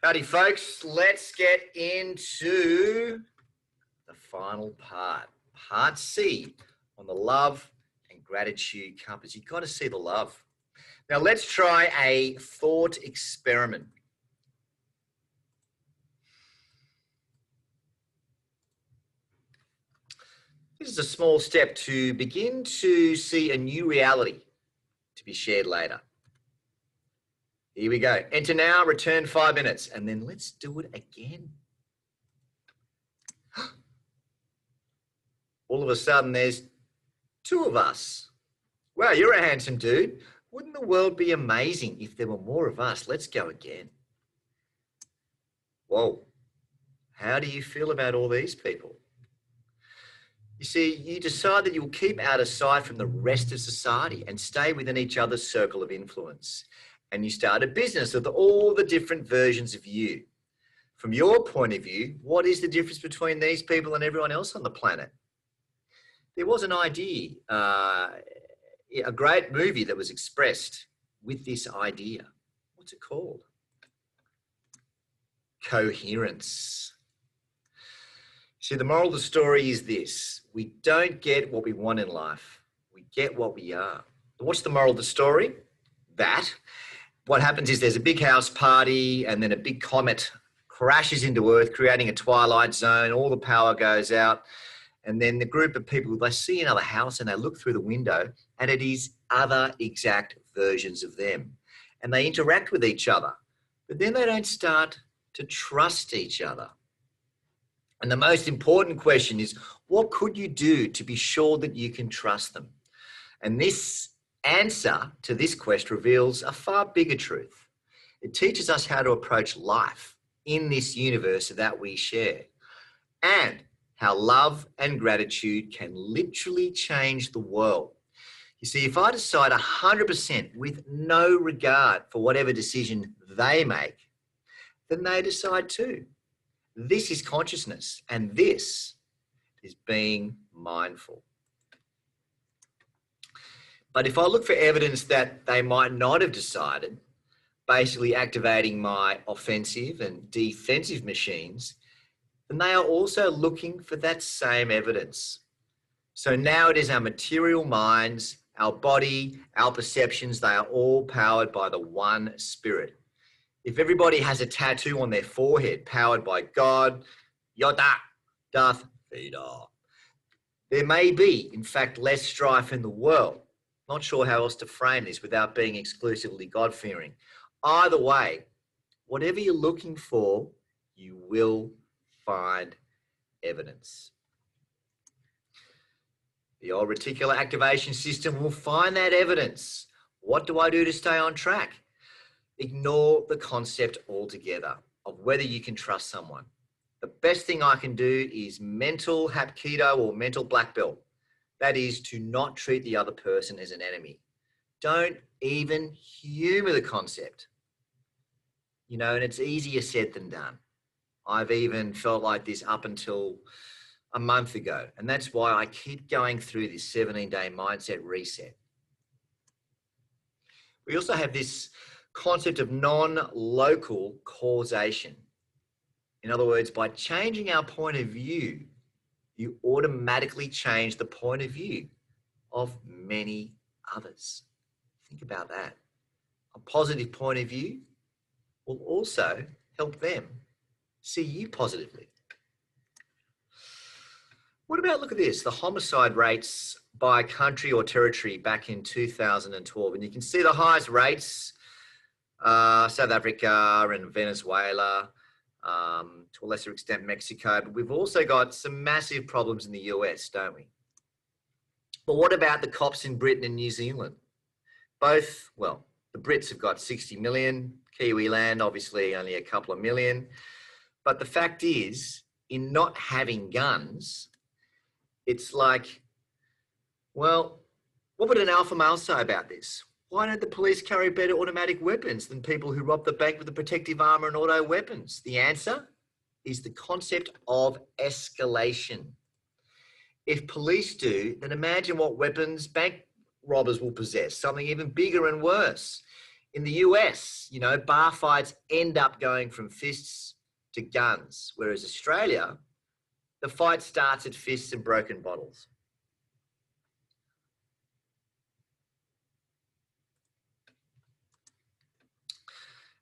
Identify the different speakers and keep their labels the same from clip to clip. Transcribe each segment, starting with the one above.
Speaker 1: Howdy, folks. Let's get into the final part, part C, on the love and gratitude compass. You've got to see the love. Now, let's try a thought experiment. This is a small step to begin to see a new reality to be shared later. Here we go. Enter now, return 5 minutes, and then let's do it again. All of a sudden, there's 2 of us. Wow, you're a handsome dude. Wouldn't the world be amazing if there were more of us? Let's go again. Whoa. How do you feel about all these people? You see, you decide that you will keep out of sight from the rest of society and stay within each other's circle of influence. And you start a business with all the different versions of you. From your point of view, what is the difference between these people and everyone else on the planet? There was an idea, a great movie that was expressed with this idea. What's it called? Coherence. See, the moral of the story is this: we don't get what we want in life. We get what we are. What's the moral of the story? That what happens is there's a big house party and then a big comet crashes into Earth, creating a twilight zone. All the power goes out. And then the group of people, they see another house and they look through the window and it is other exact versions of them. And they interact with each other. But then they don't start to trust each other. And the most important question is, what could you do to be sure that you can trust them? And this answer to this question reveals a far bigger truth. It teaches us how to approach life in this universe that we share, and how love and gratitude can literally change the world. You see, if I decide 100% with no regard for whatever decision they make, then they decide too. This is consciousness, and this is being mindful. But if I look for evidence that they might not have decided, basically activating my offensive and defensive machines, then they are also looking for that same evidence. So now it is our material minds, our body, our perceptions, they are all powered by the one spirit. If everybody has a tattoo on their forehead powered by God, Yoda, Darth Vader, there may be, in fact, less strife in the world. Not sure how else to frame this without being exclusively God-fearing. Either way, whatever you're looking for, you will find evidence. The old reticular activation system will find that evidence. What do I do to stay on track? Ignore the concept altogether of whether you can trust someone. The best thing I can do is mental Hapkido or mental black belt. That is to not treat the other person as an enemy. Don't even humor the concept. You know, and it's easier said than done. I've even felt like this up until a month ago. And that's why I keep going through this 17-day mindset reset. We also have this concept of non-local causation. In other words, by changing our point of view, you automatically change the point of view of many others. Think about that. A positive point of view will also help them see you positively. What about, look at this, the homicide rates by country or territory back in 2012. And you can see the highest rates, South Africa and Venezuela, to a lesser extent Mexico, but we've also got some massive problems in the US, don't we? But what about the cops in Britain and New Zealand? Both, well, the Brits have got 60 million, Kiwi land obviously only a couple of million, but the fact is, in not having guns, it's like, well, what would an alpha male say about this? Why don't the police carry better automatic weapons than people who rob the bank with the protective armor and auto weapons? The answer is the concept of escalation. If police do, then imagine what weapons bank robbers will possess, something even bigger and worse. In the US, bar fights end up going from fists to guns, whereas Australia, the fight starts at fists and broken bottles.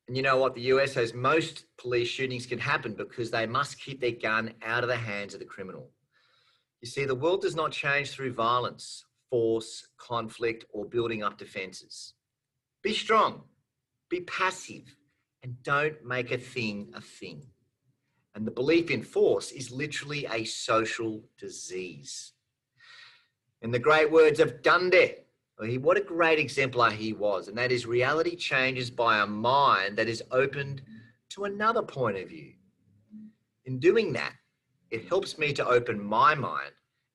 Speaker 1: And you know what? The US has most police shootings can happen because they must keep their gun out of the hands of the criminal. You see, the world does not change through violence, force, conflict, or building up defenses. Be strong, be passive, and don't make a thing a thing. And the belief in force is literally a social disease. In the great words of Gandhi, what a great exemplar he was, and that is reality changes by a mind that is opened to another point of view. In doing that, it helps me to open my mind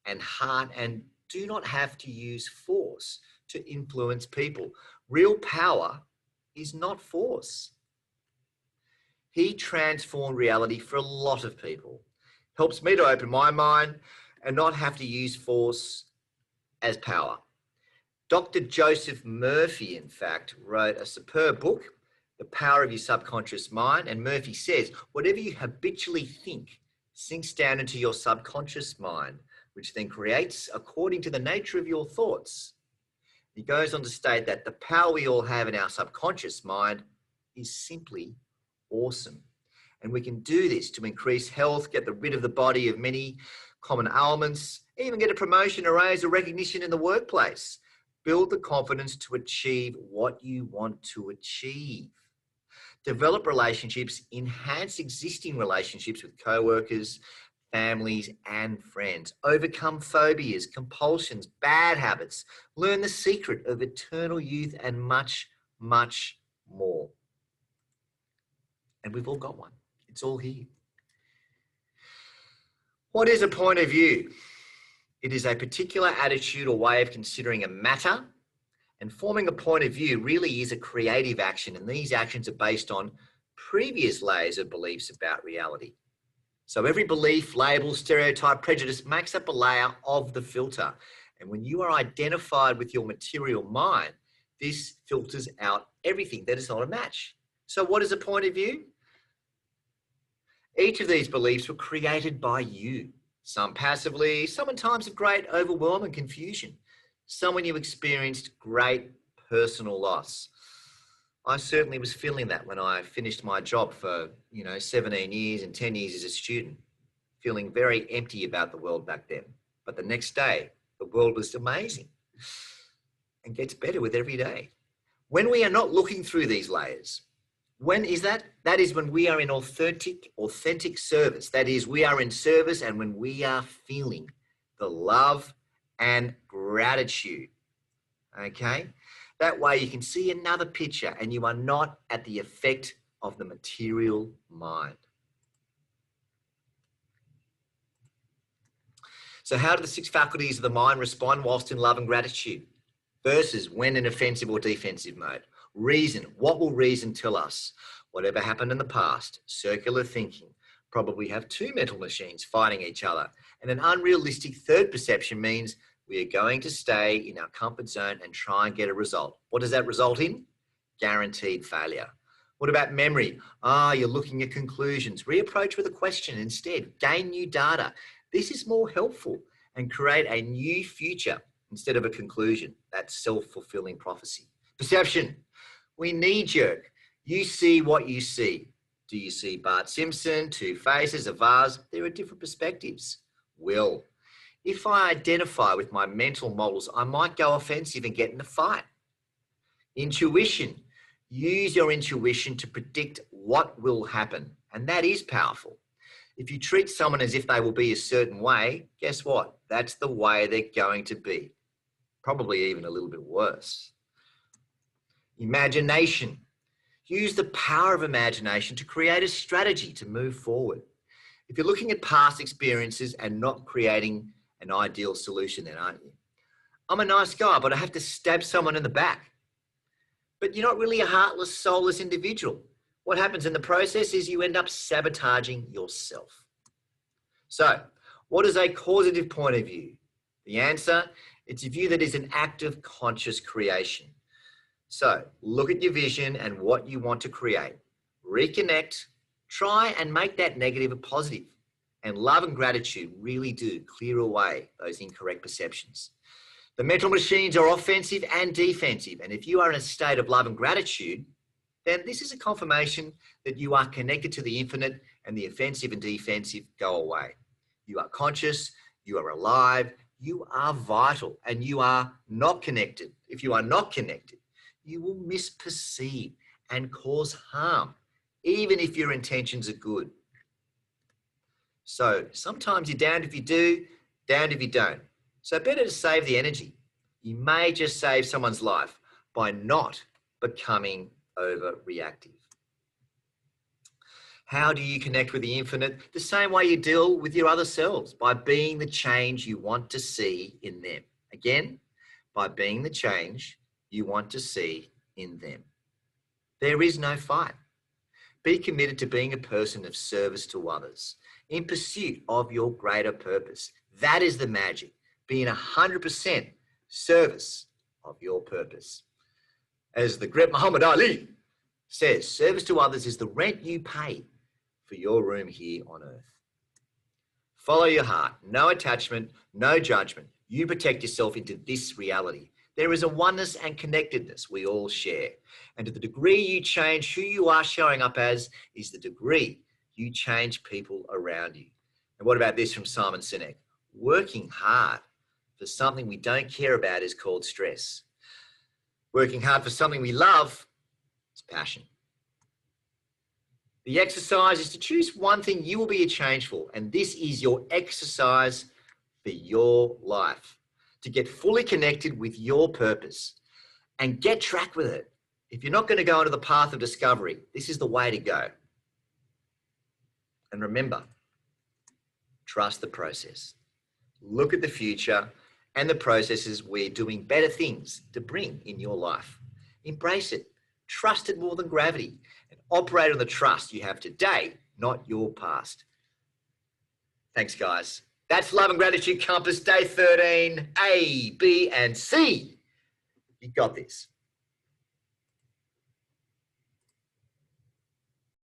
Speaker 1: and heart and do not have to use force to influence people. Real power is not force. He transformed reality for a lot of people. Helps me to open my mind and not have to use force as power. Dr. Joseph Murphy, in fact, wrote a superb book, The Power of Your Subconscious Mind. And Murphy says, whatever you habitually think sinks down into your subconscious mind, which then creates according to the nature of your thoughts. He goes on to state that the power we all have in our subconscious mind is simply awesome. And we can do this to increase health, get rid of the body of many common ailments, even get a promotion, a raise, or recognition in the workplace. Build the confidence to achieve what you want to achieve. Develop relationships, enhance existing relationships with co-workers, families, and friends. Overcome phobias, compulsions, bad habits. Learn the secret of eternal youth and much, much more. And we've all got one. It's all here. What is a point of view? It is a particular attitude or way of considering a matter, and forming a point of view really is a creative action, and these actions are based on previous layers of beliefs about reality. So every belief, label, stereotype, prejudice makes up a layer of the filter. And when you are identified with your material mind, this filters out everything that is not a match. So what is a point of view? Each of these beliefs were created by you. Some passively, some in times of great overwhelm and confusion. Some when you experienced great personal loss. I certainly was feeling that when I finished my job for, 17 years and 10 years as a student, feeling very empty about the world back then. But the next day, the world was amazing and gets better with every day. When we are not looking through these layers, when is that? That is when we are in authentic service. That is, we are in service and when we are feeling the love and gratitude, okay? That way you can see another picture and you are not at the effect of the material mind. So how do the 6 faculties of the mind respond whilst in love and gratitude versus when in offensive or defensive mode? Reason. What will reason tell us? Whatever happened in the past, circular thinking, probably have 2 mental machines fighting each other. And an unrealistic third perception means we are going to stay in our comfort zone and try and get a result. What does that result in? Guaranteed failure. What about memory? You're looking at conclusions. Reapproach with a question instead. Gain new data. This is more helpful and create a new future instead of a conclusion. That's self-fulfilling prophecy. Perception. We knee-jerk. You see what you see. Do you see Bart Simpson, 2 faces, a vase? There are different perspectives. Will. If I identify with my mental models, I might go offensive and get in a fight. Intuition. Use your intuition to predict what will happen. And that is powerful. If you treat someone as if they will be a certain way, guess what? That's the way they're going to be. Probably even a little bit worse. Imagination. Use the power of imagination to create a strategy to move forward. If you're looking at past experiences and not creating an ideal solution then, aren't you? I'm a nice guy, but I have to stab someone in the back. But you're not really a heartless, soulless individual. What happens in the process is you end up sabotaging yourself. So, what is a causative point of view? The answer, it's a view that is an active conscious creation. So look at your vision and what you want to create. Reconnect, try and make that negative a positive. And love and gratitude really do clear away those incorrect perceptions. The mental machines are offensive and defensive. And if you are in a state of love and gratitude, then this is a confirmation that you are connected to the infinite and the offensive and defensive go away. You are conscious, you are alive, you are vital, and you are not connected. If you are not connected, you will misperceive and cause harm, even if your intentions are good. So sometimes you're damned if you do, damned if you don't. So better to save the energy. You may just save someone's life by not becoming overreactive. How do you connect with the infinite? The same way you deal with your other selves, by being the change you want to see in them. Again, by being the change you want to see in them. There is no fight. Be committed to being a person of service to others in pursuit of your greater purpose. That is the magic, being 100% service of your purpose. As the great Muhammad Ali says, service to others is the rent you pay for your room here on earth. Follow your heart, no attachment, no judgment. You protect yourself into this reality. There is a oneness and connectedness we all share. And to the degree you change who you are showing up as is the degree you change people around you. And what about this from Simon Sinek? Working hard for something we don't care about is called stress. Working hard for something we love is passion. The exercise is to choose one thing you will be a change for, and this is your exercise for your life. To get fully connected with your purpose and get track with it. If you're not going to go into the path of discovery, this is the way to go. And remember, trust the process. Look at the future and the processes where doing better things to bring in your life. Embrace it. Trust it more than gravity. And operate on the trust you have today, not your past. Thanks, guys. That's Love and Gratitude Compass, day 13, A, B, and C. You got this.